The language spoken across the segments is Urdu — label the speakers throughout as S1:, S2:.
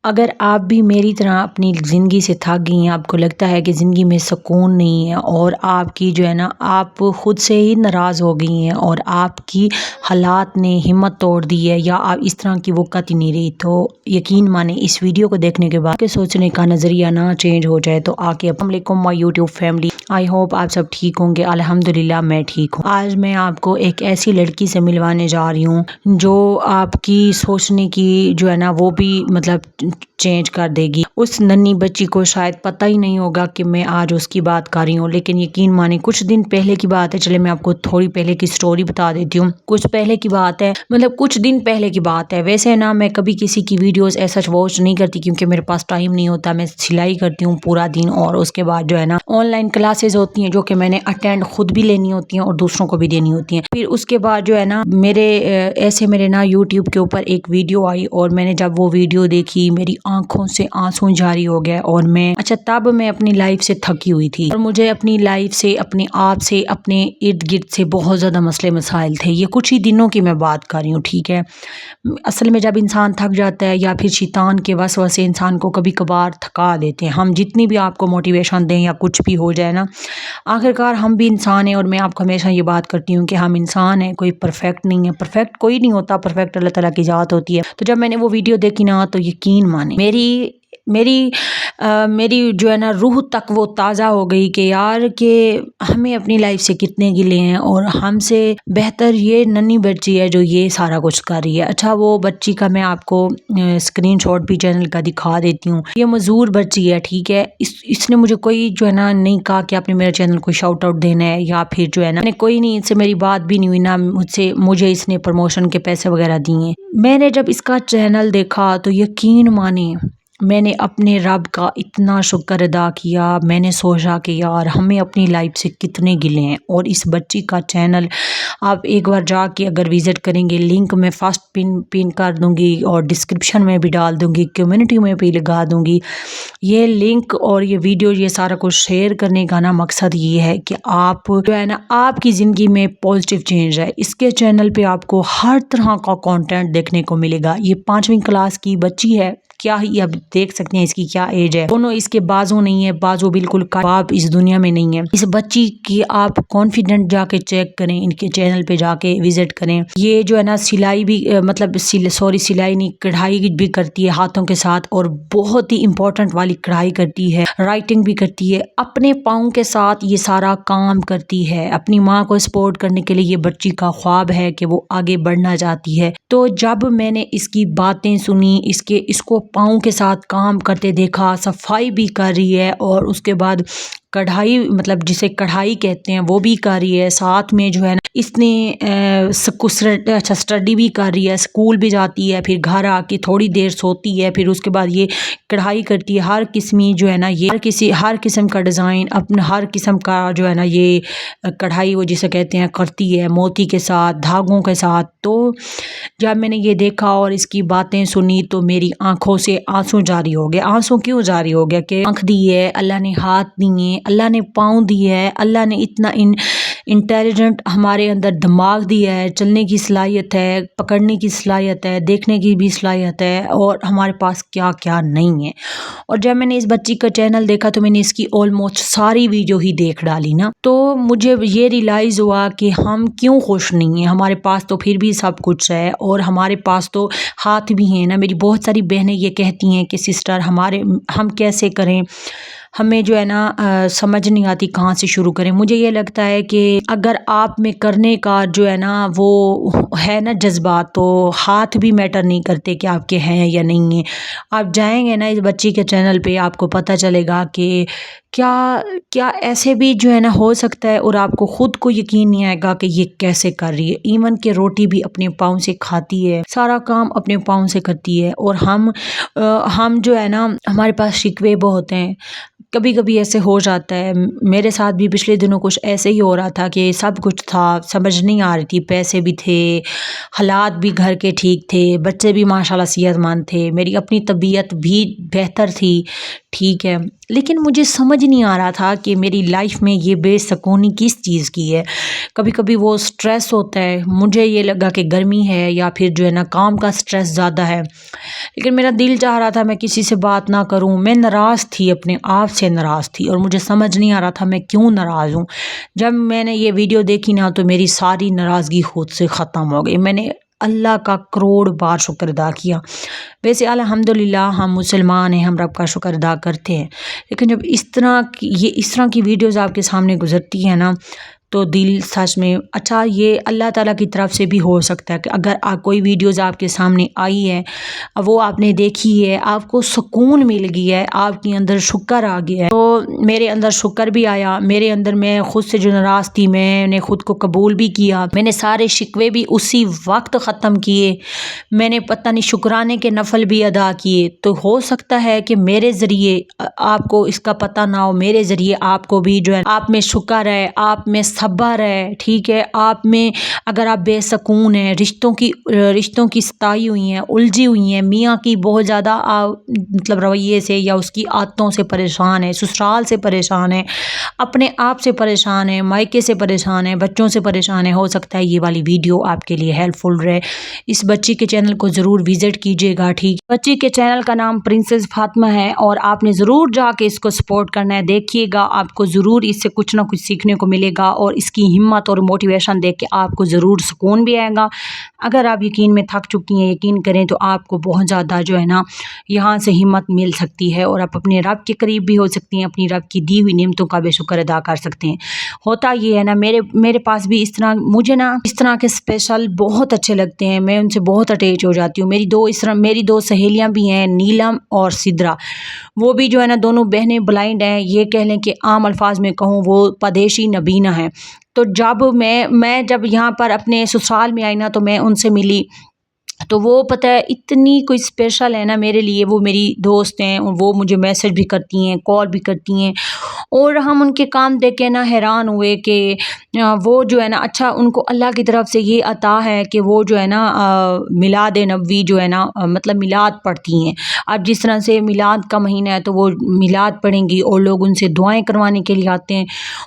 S1: اگر آپ بھی میری طرح اپنی زندگی سے تھک گئی ہیں، آپ کو لگتا ہے کہ زندگی میں سکون نہیں ہے اور آپ کی جو ہے نا آپ خود سے ہی ناراض ہو گئی ہیں اور آپ کی حالات نے ہمت توڑ دی ہے یا آپ اس طرح کی وقت ہی نہیں رہی، تو یقین مانیں اس ویڈیو کو دیکھنے کے بعد کہ سوچنے کا نظریہ نہ چینج ہو جائے تو آ کے السلام علیکم مائی یوٹیوب فیملی، آئی ہوپ آپ سب ٹھیک ہوں گے۔ الحمدللہ میں ٹھیک ہوں۔ آج میں آپ کو ایک ایسی لڑکی سے ملوانے جا رہی ہوں جو آپ کی سوچنے کی جو ہے نا وہ بھی مطلب چینج کر دے گی۔ اس ننھی بچی کو شاید پتہ ہی نہیں ہوگا کہ میں آج اس کی بات کر رہی ہوں، لیکن یقین مانیں کچھ دن پہلے کی بات ہے۔ چلے میں آپ کو تھوڑی پہلے کی سٹوری بتا دیتی ہوں۔ کچھ پہلے کی بات ہے، مطلب کچھ دن پہلے کی بات ہے۔ ویسے نا میں کبھی کسی کی ویڈیوز ایسا واچ نہیں کرتی کیونکہ میرے پاس ٹائم نہیں ہوتا۔ میں سلائی کرتی ہوں پورا دن اور اس کے بعد جو ہے نا آن لائن کلاسز ہوتی ہیں جو کہ میں نے اٹینڈ خود بھی لینی ہوتی ہیں اور دوسروں کو بھی دینی ہوتی ہیں۔ پھر اس کے بعد جو ہے نا میرے نا یوٹیوب کے اوپر ایک ویڈیو آئی اور میں نے جب وہ ویڈیو دیکھی میری آنکھوں سے آنسو جاری ہو گئے اور تب میں اپنی لائف سے تھکی ہوئی تھی اور مجھے اپنی لائف سے، اپنے آپ سے، اپنے ارد گرد سے بہت زیادہ مسئلے مسائل تھے۔ یہ کچھ ہی دنوں کی میں بات کر رہی ہوں، ٹھیک ہے۔ اصل میں جب انسان تھک جاتا ہے یا پھر شیطان کے وسوسے انسان کو کبھی کبھار تھکا دیتے ہیں، ہم جتنی بھی آپ کو موٹیویشن دیں یا کچھ بھی ہو جائے نا، آخرکار ہم بھی انسان ہیں اور میں آپ کو ہمیشہ یہ بات کرتی ہوں کہ ہم انسان ہیں، کوئی پرفیکٹ نہیں ہے۔ پرفیکٹ کوئی نہیں ہوتا، پرفیکٹ اللہ تعالیٰ کی ذات ہوتی ہے۔ تو جب میں نے وہ ویڈیو دیکھی نا تو یقین مانے میری جو ہے نا روح تک وہ تازہ ہو گئی کہ یار کہ ہمیں اپنی لائف سے کتنے گلے ہیں اور ہم سے بہتر یہ ننھی بچی ہے جو یہ سارا کچھ کر رہی ہے۔ اچھا وہ بچی کا میں آپ کو اسکرین شاٹ بھی چینل کا دکھا دیتی ہوں۔ یہ مزدور بچی ہے، ٹھیک ہے۔ اس نے مجھے کوئی جو ہے نا نہیں کہا کہ آپ نے میرے چینل کو شاؤٹ آؤٹ دینا ہے یا پھر جو ہے نا کوئی نہیں، اس سے میری بات بھی نہیں ہوئی، نہ مجھے اس نے پروموشن کے پیسے وغیرہ دیے۔ میں نے جب اس کا چینل دیکھا تو یقین مانے میں نے اپنے رب کا اتنا شکر ادا کیا۔ میں نے سوچا کہ یار ہمیں اپنی لائف سے کتنے گلے ہیں اور اس بچی کا چینل آپ ایک بار جا کے اگر وزٹ کریں گے، لنک میں فرسٹ پن کر دوں گی اور ڈسکرپشن میں بھی ڈال دوں گی، کمیونٹی میں بھی لگا دوں گی یہ لنک اور یہ ویڈیو۔ یہ سارا کچھ شیئر کرنے کا نا مقصد یہ ہے کہ آپ جو ہے نا آپ کی زندگی میں پازیٹیو چینج ہے۔ اس کے چینل پہ آپ کو ہر طرح کا کنٹینٹ دیکھنے کو ملے گا۔ یہ 5ویں کلاس کی بچی ہے، کیا ہی اب دیکھ سکتے ہیں اس کی کیا ایج ہے۔ دونوں اس کے بازو نہیں ہے، بازو بالکل کباب اس دنیا میں نہیں ہے۔ اس بچی کی آپ کانفیڈنٹ جا کے چیک کریں، ان کے چینل پہ جا کے وزٹ کریں۔ یہ جو ہے نا سلائی بھی سلائی نہیں، کڑھائی بھی کرتی ہے ہاتھوں کے ساتھ اور بہت ہی امپورٹنٹ والی کڑھائی کرتی ہے، رائٹنگ بھی کرتی ہے، اپنے پاؤں کے ساتھ یہ سارا کام کرتی ہے۔ اپنی ماں کو سپورٹ کرنے کے لیے یہ بچی کا خواب ہے کہ وہ آگے بڑھنا چاہتی ہے۔ تو جب میں نے اس کی باتیں سنی، اس کو پاؤں کے ساتھ کام کرتے دیکھا، صفائی بھی کر رہی ہے اور اس کے بعد کڑھائی مطلب جسے کڑھائی کہتے ہیں وہ بھی کر رہی ہے، ساتھ میں جو ہے نا اس نے اسٹڈی بھی کر رہی ہے، اسکول بھی جاتی ہے، پھر گھر آ کے تھوڑی دیر سوتی ہے، پھر اس کے بعد یہ کڑھائی کرتی ہے۔ ہر قسمی جو ہے نا یہ ہر قسم کا ڈیزائن اپنا، ہر قسم کا جو ہے نا یہ کڑھائی وہ جسے کہتے ہیں کرتی ہے، موتی کے ساتھ، دھاگوں کے ساتھ۔ تو جب میں نے یہ دیکھا اور اس کی باتیں سنی تو میری آنکھوں سے آنسو جاری ہو گیا۔ آنسو کیوں جاری ہو گیا کہ آنکھ دی ہے اللہ نے، ہاتھ دیے اللہ نے، پاؤں دی ہے اللہ نے، اتنا انٹیلیجنٹ ہمارے اندر دماغ دیا ہے، چلنے کی صلاحیت ہے، پکڑنے کی صلاحیت ہے، دیکھنے کی بھی صلاحیت ہے اور ہمارے پاس کیا کیا نہیں ہے۔ اور جب میں نے اس بچی کا چینل دیکھا تو میں نے اس کی آلموسٹ ساری ویڈیو ہی دیکھ ڈالی نا، تو مجھے یہ ریلائز ہوا کہ ہم کیوں خوش نہیں ہیں۔ ہمارے پاس تو پھر بھی سب کچھ ہے اور ہمارے پاس تو ہاتھ بھی ہیں نا۔ میری بہت ساری بہنیں یہ کہتی ہیں کہ سسٹر ہم کیسے کریں، ہمیں جو ہے نا سمجھ نہیں آتی کہاں سے شروع کریں۔ مجھے یہ لگتا ہے کہ اگر آپ میں کرنے کا جو ہے نا وہ ہے نا جذبات، تو ہاتھ بھی میٹر نہیں کرتے کہ آپ کے ہیں یا نہیں ہیں۔ آپ جائیں گے نا اس بچی کے چینل پہ، آپ کو پتہ چلے گا کہ کیا ایسے بھی جو ہے نا ہو سکتا ہے اور آپ کو خود کو یقین نہیں آئے گا کہ یہ کیسے کر رہی ہے۔ ایون کہ روٹی بھی اپنے پاؤں سے کھاتی ہے، سارا کام اپنے پاؤں سے کرتی ہے۔ اور ہم جو ہے نا ہمارے پاس شکوے بہت ہیں، کبھی کبھی ایسے ہو جاتا ہے، میرے ساتھ بھی پچھلے دنوں کچھ ایسے ہی ہو رہا تھا کہ سب کچھ تھا، سمجھ نہیں آ رہی تھی، پیسے بھی تھے، حالات بھی گھر کے ٹھیک تھے، بچے بھی ماشاءاللہ صحت مند تھے، میری اپنی طبیعت بھی بہتر تھی، ٹھیک ہے، لیکن مجھے سمجھ نہیں آ رہا تھا کہ میری لائف میں یہ بے سکونی کس چیز کی ہے۔ کبھی کبھی وہ سٹریس ہوتا ہے، مجھے یہ لگا کہ گرمی ہے یا پھر جو ہے نا کام کا سٹریس زیادہ ہے، لیکن میرا دل چاہ رہا تھا میں کسی سے بات نہ کروں، میں ناراض تھی، اپنے آپ سے ناراض تھی، اور مجھے سمجھ نہیں آ رہا تھا میں کیوں ناراض ہوں۔ جب میں نے یہ ویڈیو دیکھی نا تو میری ساری ناراضگی خود سے ختم ہو گئی، میں نے اللہ کا کروڑ بار شکر ادا کیا۔ ویسے الحمدللہ ہم مسلمان ہیں، ہم رب کا شکر ادا کرتے ہیں، لیکن جب اس طرح کی ویڈیوز آپ کے سامنے گزرتی ہیں نا تو دل سچ میں اچھا یہ اللہ تعالیٰ کی طرف سے بھی ہو سکتا ہے کہ اگر کوئی ویڈیوز آپ کے سامنے آئی ہے، وہ آپ نے دیکھی ہے، آپ کو سکون مل گیا ہے، آپ کے اندر شکر آ گیا ہے، تو میرے اندر شکر بھی آیا، میرے اندر میں خود سے جو ناراض تھی میں نے خود کو قبول بھی کیا، میں نے سارے شکوے بھی اسی وقت ختم کیے، میں نے پتہ نہیں شکرانے کے نفل بھی ادا کیے، تو ہو سکتا ہے کہ میرے ذریعے آپ کو اس کا پتہ نہ ہو، میرے ذریعے آپ کو بھی جو ہے آپ میں شکر ہے، آپ میں صبر ہے، ٹھیک ہے، آپ میں اگر آپ بے سکون ہیں، رشتوں کی ستائی ہوئی ہیں، الجھی ہوئی ہیں، میاں کی بہت زیادہ مطلب رویے سے یا اس کی عادتوں سے پریشان ہے، سسرال سے پریشان ہے، اپنے آپ سے پریشان ہے، مائکے سے پریشان ہے، بچوں سے پریشان ہے، ہو سکتا ہے یہ والی ویڈیو آپ کے لیے ہیلپ فل رہے۔ اس بچی کے چینل کو ضرور وزٹ کیجیے گا، ٹھیک، بچی کے چینل کا نام پرنسس فاطمہ ہے، اور آپ نے ضرور جا کے اس کو سپورٹ کرنا ہے، دیکھیے گا آپ کو ضرور اس سے کچھ نہ کچھ سیکھنے کو ملے گا، اور اس کی ہمت اور موٹیویشن دیکھ کے آپ کو ضرور سکون بھی آئے گا۔ اگر آپ یقین میں تھک چکی ہیں، یقین کریں تو آپ کو بہت زیادہ جو ہے نا یہاں سے ہمت مل سکتی ہے، اور آپ اپنے رب کے قریب بھی ہو سکتی ہیں، اپنی رب کی دی ہوئی نعمتوں کا بھی شکر ادا کر سکتے ہیں۔ ہوتا یہ ہے نا میرے پاس بھی مجھے نا اس طرح کے اسپیشل بہت اچھے لگتے ہیں، میں ان سے بہت اٹیچ ہو جاتی ہوں۔ میری دو سہیلیاں بھی ہیں، نیلم اور سدرا، وہ بھی جو ہے نا دونوں بہنیں بلائنڈ ہیں، یہ کہہ لیں کہ عام الفاظ میں کہوں وہ پدیشی نبینہ ہیں۔ تو جب میں جب یہاں پر اپنے سسرال میں آئی نا تو میں ان سے ملی، تو وہ پتہ ہے اتنی کوئی اسپیشل ہے نا میرے لیے، وہ میری دوست ہیں، وہ مجھے میسج بھی کرتی ہیں، کال بھی کرتی ہیں، اور ہم ان کے کام دیکھ کے نا حیران ہوئے کہ وہ جو ہے نا اچھا ان کو اللہ کی طرف سے یہ عطا ہے کہ وہ جو ہے نا میلاد نبوی جو ہے نا مطلب میلاد پڑھتی ہیں۔ اب جس طرح سے میلاد کا مہینہ ہے تو وہ میلاد پڑھیں گی اور لوگ ان سے دعائیں کروانے کے لیے آتے ہیں،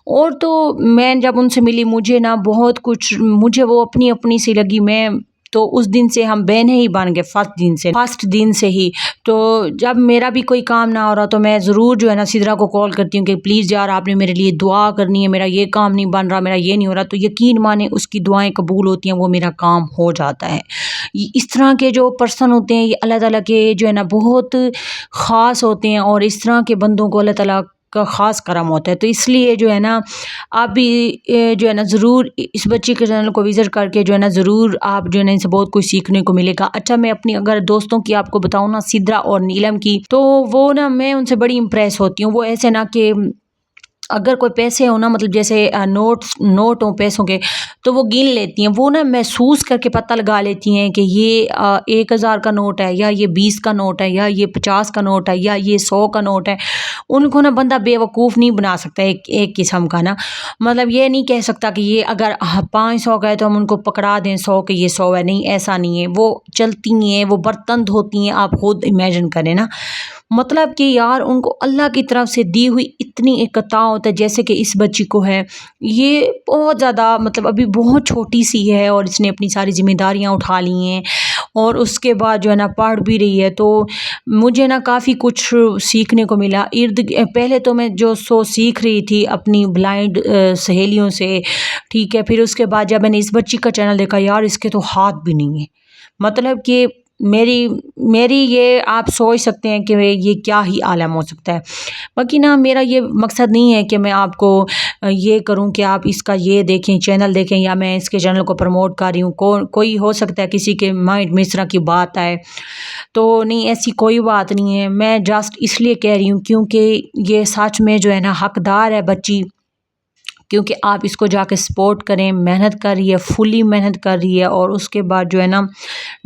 S1: اور تو میں جب ان سے ملی مجھے نا بہت کچھ، مجھے وہ اپنی سی لگی، میں تو اس دن سے ہم بہنیں ہی بن گئے، فرسٹ دن سے ہی۔ تو جب میرا بھی کوئی کام نہ ہو رہا تو میں ضرور جو ہے نا سدرا کو کال کرتی ہوں کہ پلیز یار آپ نے میرے لیے دعا کرنی ہے، میرا یہ کام نہیں بن رہا، میرا یہ نہیں ہو رہا، تو یقین مانے اس کی دعائیں قبول ہوتی ہیں، وہ میرا کام ہو جاتا ہے۔ اس طرح کے جو پرسن ہوتے ہیں یہ اللہ تعالیٰ کے جو ہے نا بہت خاص ہوتے ہیں، اور اس طرح کے بندوں کو اللہ تعالیٰ کا خاص کرم ہوتا ہے، تو اس لیے جو ہے نا آپ بھی جو ہے نا ضرور اس بچی کے چینل کو وزٹ کر کے جو ہے نا ضرور آپ جو ہے نا ان سے بہت کچھ سیکھنے کو ملے گا۔ اچھا میں اپنی اگر دوستوں کی آپ کو بتاؤں نا، سدرا اور نیلم کی، تو وہ نا میں ان سے بڑی امپریس ہوتی ہوں، وہ ایسے نا کہ اگر کوئی پیسے ہو نا، مطلب جیسے نوٹ ہوں پیسوں کے، تو وہ گن لیتی ہیں، وہ نا محسوس کر کے پتہ لگا لیتی ہیں کہ یہ 1000 کا نوٹ ہے، یا یہ 20 کا نوٹ ہے، یا یہ 50 کا نوٹ ہے، یا یہ 100 کا نوٹ ہے۔ ان کو نا بندہ بے وقوف نہیں بنا سکتا، ایک قسم کا نا، مطلب یہ نہیں کہہ سکتا کہ یہ اگر 500 کا ہے تو ہم ان کو پکڑا دیں 100 کہ یہ 100 ہے، نہیں، ایسا نہیں ہے، وہ چلتی ہیں، وہ برتن دھوتی ہیں، آپ خود امیجن کریں نا، مطلب کہ یار ان کو اللہ کی طرف سے دی ہوئی اتنی ایک عطا ہوتا ہے، جیسے کہ اس بچی کو ہے، یہ بہت زیادہ مطلب ابھی بہت چھوٹی سی ہے، اور اس نے اپنی ساری ذمہ داریاں اٹھا لی ہیں، اور اس کے بعد جو ہے نا پڑھ بھی رہی ہے، تو مجھے نا کافی کچھ سیکھنے کو ملا۔ پہلے تو میں جو سیکھ رہی تھی اپنی بلائنڈ سہیلیوں سے، ٹھیک ہے، پھر اس کے بعد جب میں نے اس بچی کا چینل دیکھا، یار اس کے تو ہاتھ بھی نہیں ہے، مطلب کہ میری یہ آپ سوچ سکتے ہیں کہ یہ کیا ہی عالم ہو سکتا ہے۔ باقی نا میرا یہ مقصد نہیں ہے کہ میں آپ کو یہ کروں کہ آپ اس کا یہ دیکھیں، چینل دیکھیں، یا میں اس کے چینل کو پروموٹ کر رہی ہوں، کوئی ہو سکتا ہے کسی کے مائنڈ میں اس طرح کی بات آئے، تو نہیں، ایسی کوئی بات نہیں ہے، میں جسٹ اس لیے کہہ رہی ہوں کیونکہ یہ سچ میں جو ہے نا حقدار ہے بچی کیونکہ آپ اس کو جا کے سپورٹ کریں. محنت کر رہی ہے, فلی محنت کر رہی ہے, اور اس کے بعد جو ہے نا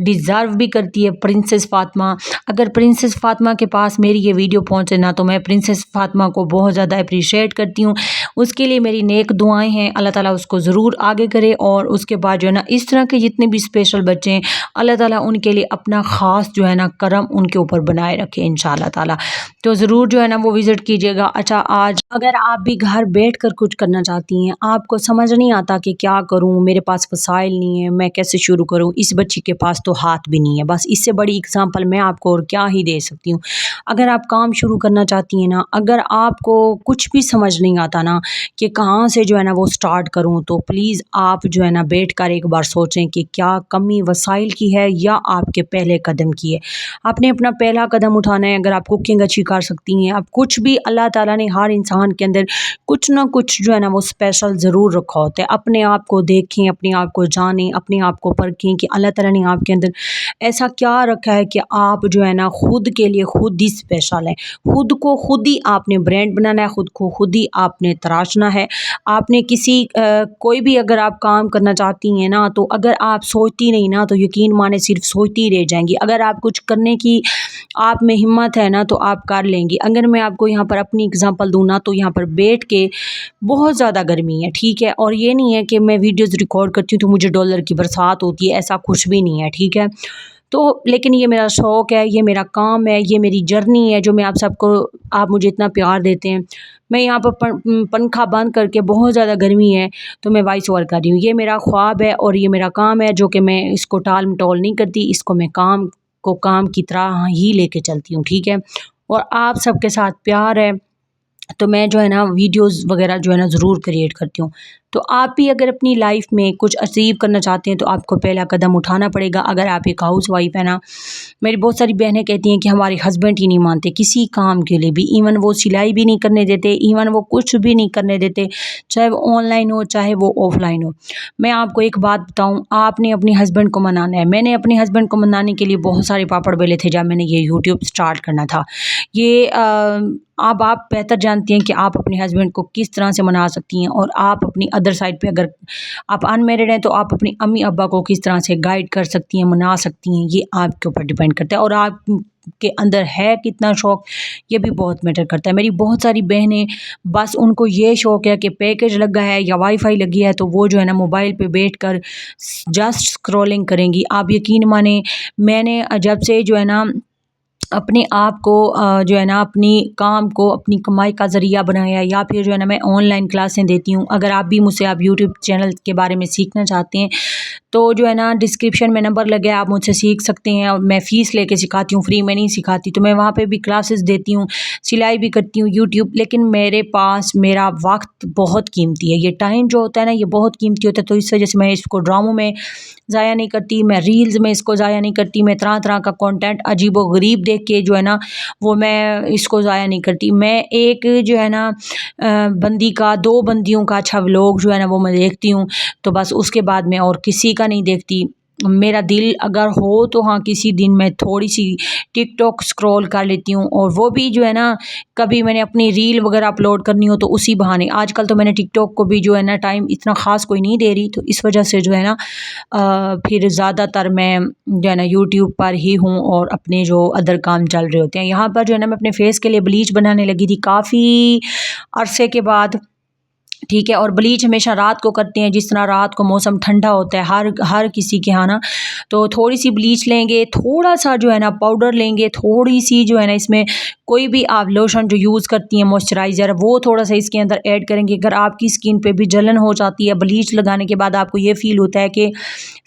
S1: ڈیزرو بھی کرتی ہے پرنسس فاطمہ. اگر پرنسس فاطمہ کے پاس میری یہ ویڈیو پہنچے نا تو میں پرنسس فاطمہ کو بہت زیادہ اپریشیٹ کرتی ہوں. اس کے لیے میری نیک دعائیں ہیں, اللہ تعالیٰ اس کو ضرور آگے کرے. اور اس کے بعد جو ہے نا اس طرح کے جتنے بھی اسپیشل بچے ہیں, اللہ تعالیٰ ان کے لیے اپنا خاص جو ہے نا کرم ان کے اوپر بنائے رکھے انشاءاللہ تعالیٰ. تو ضرور جو ہے نا وہ وزٹ کیجیے گا. اچھا, آج اگر آپ بھی گھر بیٹھ کر کچھ کرنا چاہتی ہیں, آپ کو سمجھ نہیں آتا کہ کیا کروں, میرے پاس وسائل نہیں ہیں, میں کیسے شروع کروں, اس بچی کے پاس تو ہاتھ بھی نہیں ہے, بس اس سے بڑی اگزامپل میں آپ کو اور کیا ہی دے سکتی ہوں. اگر آپ کام شروع کرنا چاہتی ہیں نا, اگر آپ کو کچھ بھی سمجھ نہیں آتا نا کہ کہاں سے جو ہے نا وہ سٹارٹ کروں, تو پلیز آپ جو ہے نا بیٹھ کر ایک بار سوچیں کہ کیا کمی وسائل کی ہے یا آپ کے پہلے قدم کی ہے. آپ نے اپنا پہلا قدم اٹھانا ہے. اگر آپ کوکنگ اچھی کر سکتی ہیں, آپ کچھ بھی, اللہ تعالیٰ نے ہر انسان کے اندر کچھ نہ کچھ جو ہے نا وہ اسپیشل ضرور رکھا ہوتا ہے. اپنے آپ کو دیکھیں, اپنے آپ کو جانیں, اپنے آپ کو پرکھیں کہ اللہ تعالیٰ نے آپ کے اندر ایسا کیا رکھا ہے کہ آپ جو ہے نا خود کے لیے خود ہی اسپیشل ہے. خود کو خود ہی آپ نے برانڈ بنانا ہے, خود کو خود ہی آپ نے تراشنا ہے. آپ نے کسی کوئی بھی اگر آپ کام کرنا چاہتی ہیں نا, تو اگر آپ سوچتی نہیں نا تو یقین مانے صرف سوچتی رہ جائیں گی. اگر آپ کچھ کرنے کی آپ میں ہمت ہے نا تو آپ کر لیں گی. اگر میں آپ کو یہاں پر اپنی اگزامپل دوں نا, تو یہاں پر بیٹھ کے بہت زیادہ گرمی ہے, ٹھیک ہے, اور یہ نہیں ہے کہ میں ویڈیوز ریکارڈ کرتی ہوں تو مجھے ڈالر کی برسات ہوتی ہے, ایسا کچھ بھی نہیں ہے, ٹھیک ہے. تو لیکن یہ میرا شوق ہے, یہ میرا کام ہے, یہ میری جرنی ہے جو میں آپ سب کو, آپ مجھے اتنا پیار دیتے ہیں. میں یہاں پر پنکھا بند کر کے, بہت زیادہ گرمی ہے تو میں وائس اوور کر رہی ہوں. یہ میرا خواب ہے اور یہ میرا کام ہے جو کہ میں اس کو ٹال مٹول نہیں کرتی, اس کو میں کام کو کام کی طرح ہی لے کے چلتی ہوں, ٹھیک ہے. اور آپ سب کے ساتھ پیار ہے تو میں جو ہے نا ویڈیوز وغیرہ جو ہے نا ضرور کریٹ کرتی ہوں. تو آپ بھی اگر اپنی لائف میں کچھ اچیو کرنا چاہتے ہیں تو آپ کو پہلا قدم اٹھانا پڑے گا. اگر آپ ایک ہاؤس وائف ہے نا, میری بہت ساری بہنیں کہتی ہیں کہ ہمارے ہسبینڈ ہی نہیں مانتے کسی کام کے لیے بھی, ایون وہ سلائی بھی نہیں کرنے دیتے, ایون وہ کچھ بھی نہیں کرنے دیتے, چاہے وہ آن لائن ہو چاہے وہ آف لائن ہو. میں آپ کو ایک بات بتاؤں, آپ نے اپنے ہسبینڈ کو منانا ہے. میں نے اپنے ہسبینڈ کو منانے کے لیے بہت سارے پاپڑ بیلے تھے جب میں نے یہ یوٹیوب سٹارٹ کرنا تھا. یہ اب آپ بہتر جانتی ہیں کہ آپ اپنے ہسبینڈ کو کس طرح سے منا سکتی ہیں, اور آپ اپنی ادر سائڈ پہ اگر آپ ان میرڈ ہیں تو آپ اپنی امی ابا کو کس طرح سے گائیڈ کر سکتی ہیں, منا سکتی ہیں. یہ آپ کے اوپر ڈیپینڈ کرتا ہے, اور آپ کے اندر ہے کتنا شوق یہ بھی بہت میٹر کرتا ہے. میری بہت ساری بہنیں بس ان کو یہ شوق ہے کہ پیکج لگا ہے یا وائی فائی لگی ہے تو وہ جو ہے نا موبائل پہ بیٹھ کر جسٹ اسکرولنگ کریں گی. آپ یقین مانیں, میں نے جب سے جو ہے نا اپنے آپ کو جو ہے نا اپنی کام کو اپنی کمائی کا ذریعہ بنایا, یا پھر جو ہے نا میں آن لائن کلاسیں دیتی ہوں. اگر آپ بھی مجھ سے آپ یوٹیوب چینل کے بارے میں سیکھنا چاہتے ہیں تو جو ہے نا ڈسکرپشن میں نمبر لگے, آپ مجھ سے سیکھ سکتے ہیں. اور میں فیس لے کے سکھاتی ہوں, فری میں نہیں سکھاتی. تو میں وہاں پہ بھی کلاسز دیتی ہوں, سلائی بھی کرتی ہوں یوٹیوب. لیکن میرے پاس میرا وقت بہت قیمتی ہے, یہ ٹائم جو ہوتا ہے نا یہ بہت قیمتی ہوتا ہے. تو اس وجہ سے میں اس کو ڈراموں میں ضائع نہیں کرتی, میں ریلز میں اس کو ضائع نہیں کرتی, میں طرح طرح کا کانٹینٹ عجیب و غریب دیکھ کے جو ہے نا وہ میں اس کو ضائع نہیں کرتی. میں ایک جو ہے نا بندی کا, 2 بندیوں کا اچھا ولاگ جو ہے نا وہ میں دیکھتی ہوں, تو بس اس کے بعد میں اور کسی کا نہیں دیکھتی. میرا دل اگر ہو تو ہاں کسی دن میں تھوڑی سی ٹک ٹاک اسکرول کر لیتی ہوں, اور وہ بھی جو ہے نا کبھی میں نے اپنی ریل وغیرہ اپلوڈ کرنی ہو تو اسی بہانے. آج کل تو میں نے ٹک ٹاک کو بھی جو ہے نا ٹائم اتنا خاص کوئی نہیں دے رہی, تو اس وجہ سے جو ہے نا پھر زیادہ تر میں جو ہے نا یوٹیوب پر ہی ہوں, اور اپنے جو ادر کام چل رہے ہوتے ہیں. یہاں پر جو ہے نا میں اپنے فیس کے لیے بلیچ بنانے لگی تھی کافی عرصے کے بعد, ٹھیک ہے. اور بلیچ ہمیشہ رات کو کرتے ہیں, جس طرح رات کو موسم ٹھنڈا ہوتا ہے ہر کسی کے ہاں نا, تو تھوڑی سی بلیچ لیں گے, تھوڑا سا جو ہے نا پاؤڈر لیں گے, تھوڑی سی جو ہے نا اس میں کوئی بھی آپ لوشن جو یوز کرتی ہیں موئسچرائزر وہ تھوڑا سا اس کے اندر ایڈ کریں گے. اگر آپ کی سکن پہ بھی جلن ہو جاتی ہے بلیچ لگانے کے بعد, آپ کو یہ فیل ہوتا ہے کہ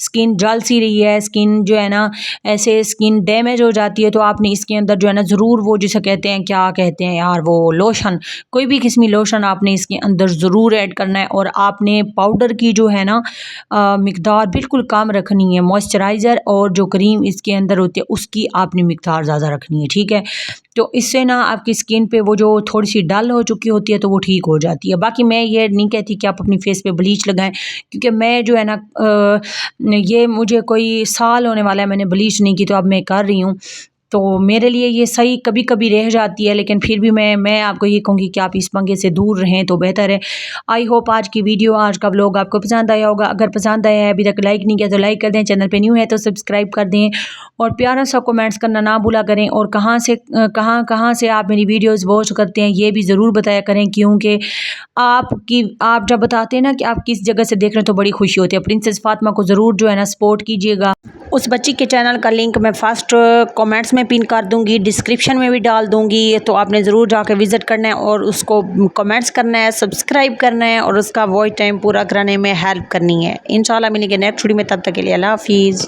S1: سکن جل سی رہی ہے, سکن جو ہے نا ایسے سکن ڈیمیج ہو جاتی ہے, تو آپ نے اس کے اندر جو ہے نا ضرور وہ جسے کہتے ہیں, کیا کہتے ہیں یار, وہ لوشن, کوئی بھی قسمی لوشن آپ نے اس کے اندر ضرور ایڈ کرنا ہے. اور آپ نے پاؤڈر کی جو ہے نا مقدار بالکل کم رکھنی ہے. موئسچرائزر اور جو کریم اس کے اندر ہوتی ہے اس کی آپ نے مقدار زیادہ رکھنی ہے, ٹھیک ہے. تو اس سے نا آپ کی سکن پہ وہ جو تھوڑی سی ڈل ہو چکی ہوتی ہے تو وہ ٹھیک ہو جاتی ہے. باقی میں یہ نہیں کہتی کہ آپ اپنی فیس پہ بلیچ لگائیں, کیونکہ میں جو ہے نا یہ مجھے کوئی سال ہونے والا ہے میں نے بلیچ نہیں کی, تو اب میں کر رہی ہوں. تو میرے لیے یہ صحیح کبھی کبھی رہ جاتی ہے، لیکن پھر بھی میں آپ کو یہ کہوں گی کہ آپ اس پنگے سے دور رہیں تو بہتر ہے۔ آئی ہوپ آج کی ویڈیو، آج کا ولاگ آپ کو پسند آیا ہوگا۔ اگر پسند آیا ہے، ابھی تک لائک نہیں کیا تو لائک کر دیں، چینل پہ نیو ہے تو سبسکرائب کر دیں، اور پیارا سا کمنٹس کرنا نہ بھولا کریں، اور کہاں سے آپ میری ویڈیوز واچ کرتے ہیں یہ بھی ضرور بتایا کریں، کیونکہ آپ جب بتاتے ہیں نا کہ آپ کس جگہ سے دیکھ رہے ہیں تو بڑی خوشی ہوتی ہے۔ پرنسس فاطمہ کو ضرور جو ہے نا سپورٹ کیجیے گا۔ اس بچی کے چینل کا لنک میں فرسٹ کمنٹس میں پن کر دوں گی، ڈسکرپشن میں بھی ڈال دوں گی، تو آپ نے ضرور جا کے وزٹ کرنا ہے اور اس کو کمنٹس کرنا ہے، سبسکرائب کرنا ہے، اور اس کا واچ ٹائم پورا کرانے میں ہیلپ کرنی ہے۔ انشاءاللہ ملیں گے نیکسٹ ویڈیو میں، تب تک کے لیے اللہ حافظ۔